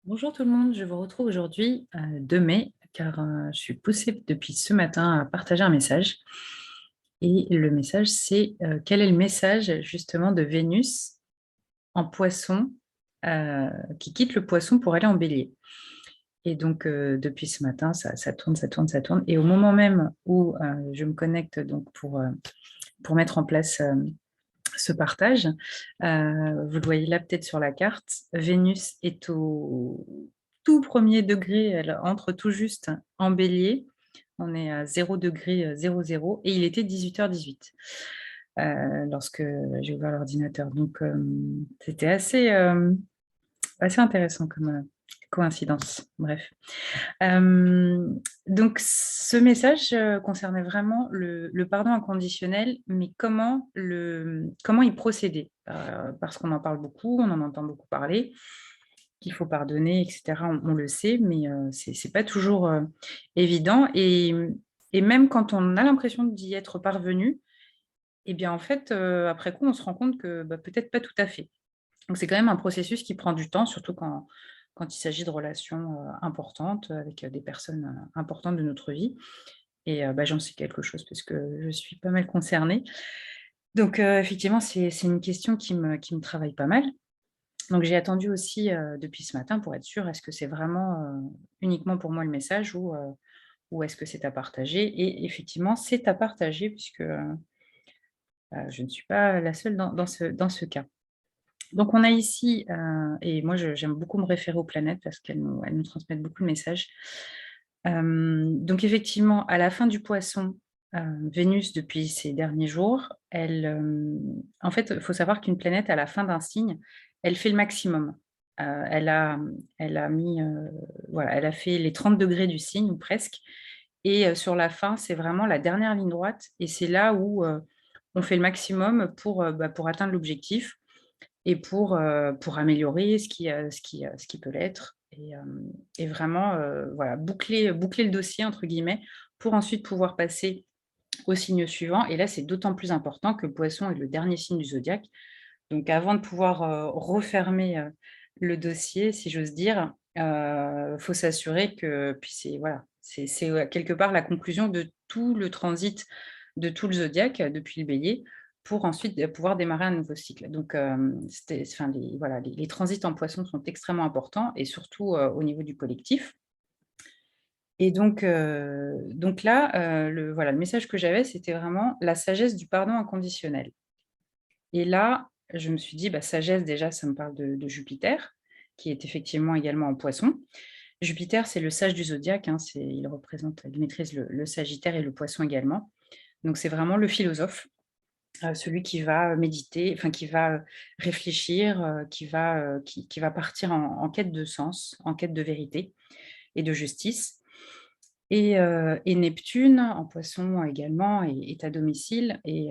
Bonjour tout le monde, je vous retrouve aujourd'hui 2 mai car je suis poussée depuis ce matin à partager un message. Et le message, c'est quel est le message justement de Vénus en poisson euh, qui quitte le poisson pour aller en bélier. Et donc depuis ce matin, ça tourne, ça tourne, ça tourne. Et au moment même où je me connecte donc pour mettre en place ce partage. Vous le voyez là peut-être sur la carte. Vénus est au tout premier degré, elle entre tout juste en bélier. On est à 0 degré 00 et il était 18h18 lorsque j'ai ouvert l'ordinateur. Donc c'était assez intéressant comme coïncidence. Bref. Euh, donc, ce message concernait vraiment le pardon inconditionnel, mais comment y procéder. Parce qu'on en parle beaucoup, on en entend beaucoup parler, qu'il faut pardonner, etc. On le sait, mais c'est pas toujours évident. Et même quand on a l'impression d'y être parvenu, eh bien, en fait, après coup, on se rend compte que peut-être pas tout à fait. Donc c'est quand même un processus qui prend du temps, surtout quand il s'agit de relations importantes avec des personnes importantes de notre vie. Et j'en sais quelque chose parce que je suis pas mal concernée. Donc effectivement, c'est une question qui me travaille pas mal. Donc j'ai attendu aussi depuis ce matin pour être sûre, est-ce que c'est vraiment uniquement pour moi le message ou est-ce que c'est à partager. Et effectivement, c'est à partager puisque je ne suis pas la seule dans ce cas. Donc, on a ici, et moi j'aime beaucoup me référer aux planètes parce qu'elles nous transmettent beaucoup de messages. Donc, effectivement, à la fin du poisson, Vénus, depuis ces derniers jours, en fait, il faut savoir qu'une planète, à la fin d'un signe, elle fait le maximum. Elle a mis, voilà, elle a fait les 30 degrés du signe, ou presque. Et sur la fin, c'est vraiment la dernière ligne droite. Et c'est là où on fait le maximum pour atteindre l'objectif et pour améliorer ce qui peut l'être et vraiment, voilà, «boucler le dossier» entre guillemets pour ensuite pouvoir passer au signe suivant et là, c'est d'autant plus important que le Poisson est le dernier signe du zodiaque. Donc avant de pouvoir, refermer, le dossier, si j'ose dire, faut s'assurer que puis c'est voilà, c'est quelque part la conclusion de tout le transit de tout le zodiaque, depuis le Bélier, pour ensuite, pouvoir démarrer un nouveau cycle. Donc, c'était enfin les voilà, les transits en Poisson sont extrêmement importants et surtout, au niveau du collectif. Et donc là, le message que j'avais, c'était vraiment la sagesse du pardon inconditionnel. Et là, je me suis dit: «Bah, sagesse, déjà, ça me parle de Jupiter, qui est effectivement également en Poisson». Jupiter, c'est le sage du zodiaque, hein, il maîtrise le Sagittaire et le Poisson également. Donc c'est vraiment le philosophe, celui qui va méditer, enfin qui va, réfléchir, qui va partir en quête de sens, en quête de vérité et de justice. Et Neptune, en Poisson également, est à domicile et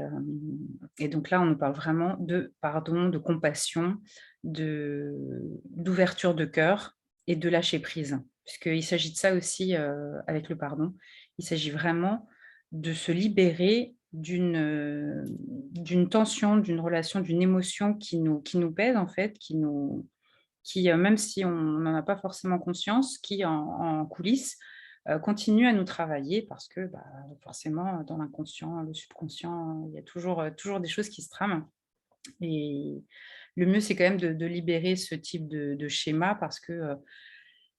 donc là, on nous parle vraiment de pardon, de compassion, d'ouverture de cœur et de lâcher prise. Puisqu'il s'agit de ça aussi, avec le pardon. Il s'agit vraiment de se libérer d'une tension, d'une relation, d'une émotion qui nous pèse en fait, même si on n'en a pas forcément conscience, qui en coulisses, continue à nous travailler parce que, forcément, dans l'inconscient, le subconscient, il y a toujours des choses qui se trament et le mieux, c'est quand même de libérer ce type de schéma parce que,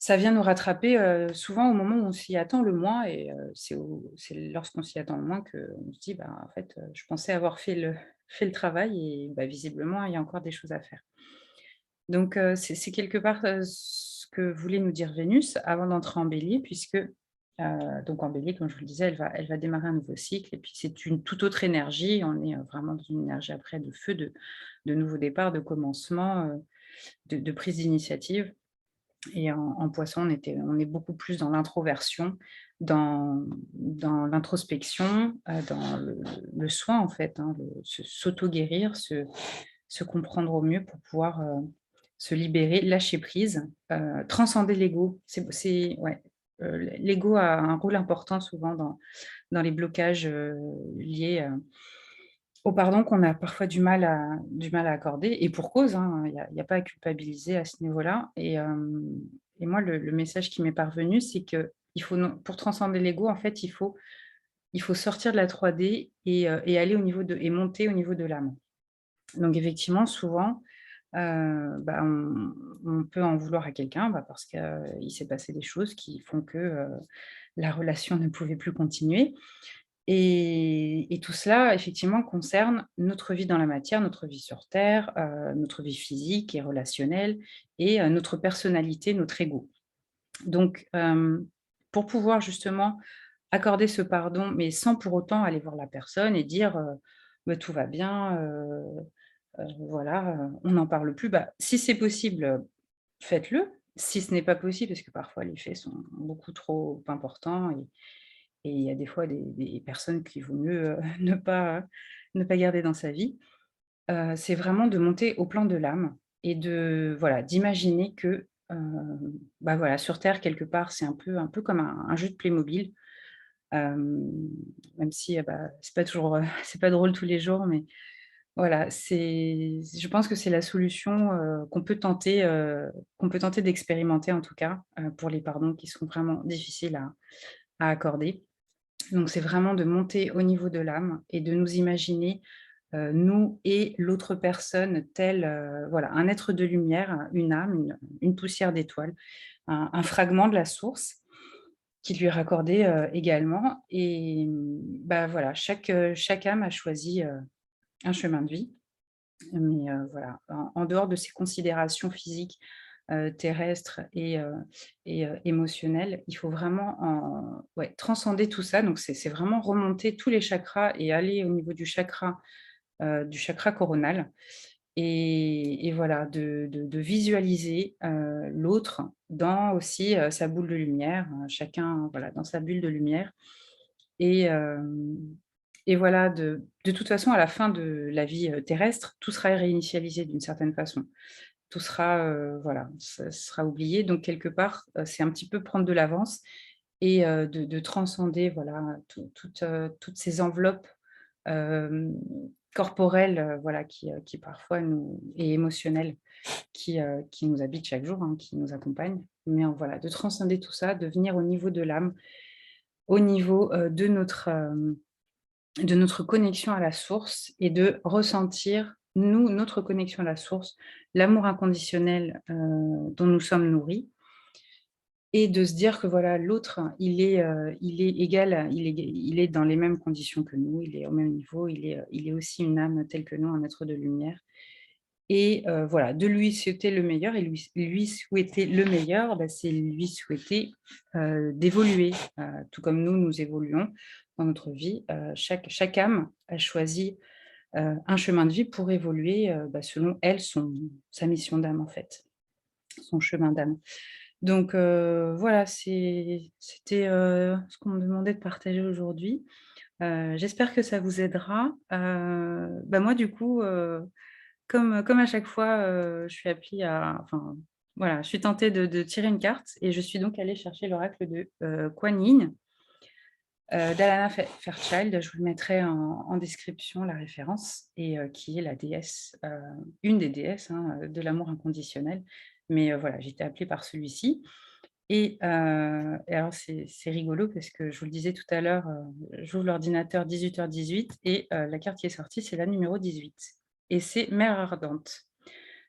ça vient nous rattraper, souvent au moment où on s'y attend le moins et c'est lorsqu'on s'y attend le moins qu'on se dit: «Bah, en fait, je pensais avoir fait le travail et visiblement, il y a encore des choses à faire». Donc, c'est quelque part, ce que voulait nous dire Vénus avant d'entrer en Bélier puisque, donc en Bélier, comme je vous le disais, elle va démarrer un nouveau cycle et puis c'est une toute autre énergie. On est, vraiment dans une énergie après de feu, de nouveau départ, de commencement, de prise d'initiative et en Poisson, on est beaucoup plus dans l'introversion, dans l'introspection, dans le soin en fait, hein, s'auto-guérir, se comprendre au mieux pour pouvoir, se libérer, lâcher prise, transcender l'ego. C'est ouais, l'ego a un rôle important souvent dans les blocages, liés, au pardon qu'on a parfois du mal à accorder et pour cause, hein, il y a pas à culpabiliser à ce niveau-là Et moi, le message qui m'est parvenu, c'est que il faut non pour transcender l'ego, en fait, il faut sortir de la 3D et aller au niveau de et monter au niveau de l'âme. Donc effectivement, souvent, bah, on peut en vouloir à quelqu'un, bah, parce qu'il s'est passé des choses qui font que, la relation ne pouvait plus continuer et tout cela, effectivement, concerne notre vie dans la matière, notre vie sur terre, notre vie physique et relationnelle et notre personnalité, notre ego. Donc, pour pouvoir justement accorder ce pardon, mais sans pour autant aller voir la personne et dire, «Bah, tout va bien, voilà, on n'en parle plus». Bah, si c'est possible, faites-le. Si ce n'est pas possible, parce que parfois les faits sont beaucoup trop importants et il y a des fois des personnes qu'il vaut mieux, ne pas garder dans sa vie. C'est vraiment de monter au plan de l'âme et de voilà, d'imaginer que, bah, voilà, sur terre quelque part, c'est un peu comme un jeu de Playmobil, hem, même si, bah, c'est pas toujours, c'est pas drôle tous les jours, mais voilà, je pense que c'est la solution, qu'on peut tenter d'expérimenter en tout cas, pour les pardons qui sont vraiment difficiles à accorder. Donc c'est vraiment de monter au niveau de l'âme et de nous imaginer, nous et l'autre personne tel, voilà, un être de lumière, une âme, une poussière d'étoile, un fragment de la source qui lui est raccordé, également et bah, voilà, chaque âme a choisi, un chemin de vie. Mais voilà, en dehors de ces considérations physiques, terrestres et émotionnelles, il faut vraiment ouais, transcender tout ça. Donc c'est vraiment remonter tous les chakras et aller au niveau du chakra coronal et voilà, de visualiser, l'autre dans aussi, sa boule de lumière, chacun, voilà, dans sa bulle de lumière et voilà, de toute façon, à la fin de la vie, terrestre, tout sera réinitialisé d'une certaine façon. Tout sera, voilà, ça sera oublié donc quelque part, c'est un petit peu prendre de l'avance et de transcender, voilà, toutes ces enveloppes, hem, corporelles, voilà, qui parfois nous et émotionnelles, qui nous habitent chaque jour, hein, qui nous accompagnent. Mais voilà, de transcender tout ça, de venir au niveau de l'âme, au niveau, de notre connexion à la source et de ressentir, nous, notre connexion à la source, l'amour inconditionnel, dont nous sommes nourris et de se dire que voilà, l'autre, il est égal, il est dans les mêmes conditions que nous, il est au même niveau, il est aussi une âme telle que nous, un être de lumière et voilà, de lui souhaiter le meilleur et lui souhaiter le meilleur, bah, c'est lui souhaiter, d'évoluer, tout comme nous, nous évoluons dans notre vie. Chaque âme a choisi, un chemin de vie pour évoluer, bah, selon elle, sa mission d'âme, en fait, son chemin d'âme. Donc voilà, c'était, ce qu'on me demandait de partager aujourd'hui. J'espère que ça vous aidera. Bah, moi, du coup, comme à chaque fois, je suis appelée à enfin, voilà, je suis tentée de tirer une carte et je suis donc allée chercher l'oracle de, Kuan Yin, d'Alana Fairchild. Je vous mettrai en description la référence et qui est la déesse, une des déesses, hein, de l'amour inconditionnel. Mais voilà, j'ai été appelée par celui-ci et alors c'est rigolo parce que je vous le disais tout à l'heure, j'ouvre l'ordinateur 18h18 et la carte qui est sortie, c'est la numéro 18 et c'est Mère ardente.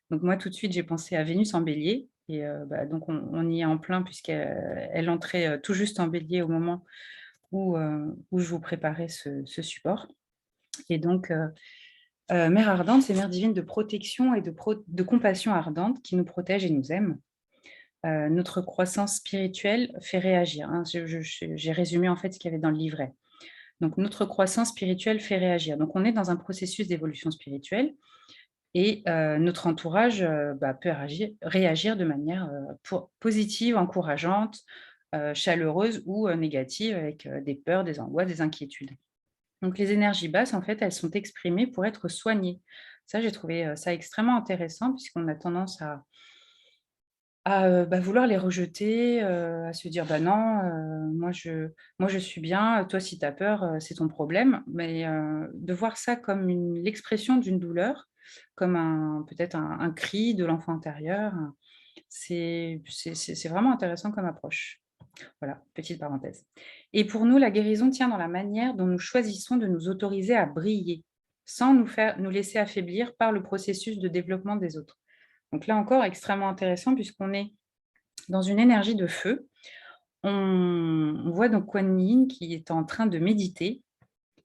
Donc moi, tout de suite, j'ai pensé à Vénus en Bélier et bah, donc on y est en plein puisqu'elle entrait, tout juste en Bélier au moment où je vous préparais ce support et donc Mère ardente, c'est mère divine de protection et de compassion ardente qui nous protège et nous aime. Notre croissance spirituelle fait réagir, hein. J'ai résumé en fait ce qu'il y avait dans le livret. Donc notre croissance spirituelle fait réagir. Donc on est dans un processus d'évolution spirituelle et notre entourage, bah, peut réagir de manière, positive, encourageante, chaleureuse ou négative avec, des peurs, des angoisses, des inquiétudes. Donc les énergies basses, en fait, elles sont exprimées pour être soignées. Ça, j'ai trouvé, ça extrêmement intéressant puisqu'on a tendance à bah, vouloir les rejeter, à se dire: «Bah, non, moi je suis bien, toi si tu as peur, c'est ton problème». Mais de voir ça comme l'expression d'une douleur, comme peut-être un cri de l'enfant intérieur, C'est vraiment intéressant comme approche. Voilà, petite parenthèse. Et pour nous, la guérison tient dans la manière dont nous choisissons de nous autoriser à briller, sans nous laisser affaiblir par le processus de développement des autres. Donc là encore, extrêmement intéressant puisqu'on est dans une énergie de feu. On voit donc Kuan Yin qui est en train de méditer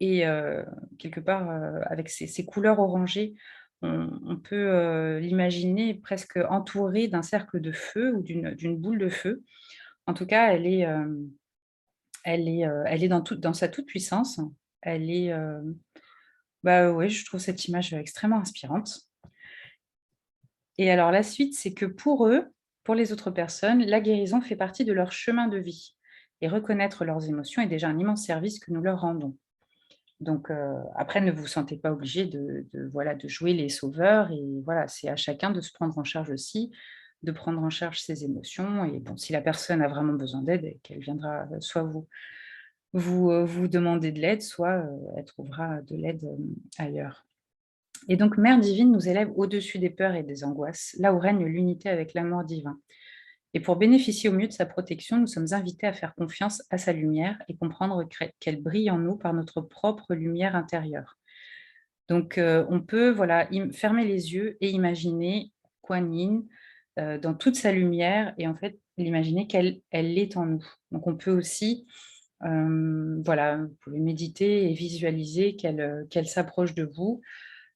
et quelque part, avec ces couleurs orangées, on peut, l'imaginer presque entourée d'un cercle de feu ou d'une boule de feu. En tout cas, elle est dans sa toute-puissance. Elle est, bah, ouais, je trouve cette image, extrêmement inspirante. Et alors la suite, c'est que pour eux, pour les autres personnes, la guérison fait partie de leur chemin de vie et reconnaître leurs émotions est déjà un immense service que nous leur rendons. Donc après, ne vous sentez pas obligé voilà, de jouer les sauveurs et voilà, c'est à chacun de se prendre en charge aussi, de prendre en charge ses émotions et bon, si la personne a vraiment besoin d'aide et qu'elle viendra, soit vous demander de l'aide, soit, elle trouvera de l'aide, ailleurs. Et donc Mère divine nous élève au-dessus des peurs et des angoisses, là où règne l'unité avec l'amour divin. Et pour bénéficier au mieux de sa protection, nous sommes invités à faire confiance à sa lumière et comprendre qu'elle brille en nous par notre propre lumière intérieure. Donc, on peut voilà, fermer les yeux et imaginer Kuan Yin dans toute sa lumière et en fait, l'imaginer qu'elle est en nous. Donc, on peut aussi, voilà, vous pouvez méditer et visualiser qu'elle s'approche de vous,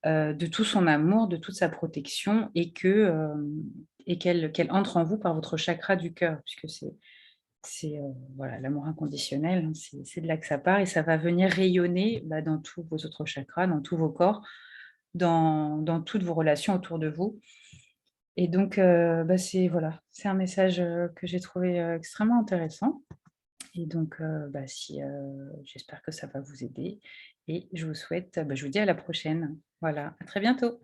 de tout son amour, de toute sa protection et qu'elle entre en vous par votre chakra du cœur, puisque voilà, l'amour inconditionnel, hein, c'est de là que ça part et ça va venir rayonner, bah, dans tous vos autres chakras, dans tous vos corps, dans toutes vos relations autour de vous et donc bah, voilà, c'est un message, que j'ai trouvé, extrêmement intéressant et donc bah, j'espère que ça va vous aider et je vous souhaite, bah, je vous dis à la prochaine. Voilà, à très bientôt.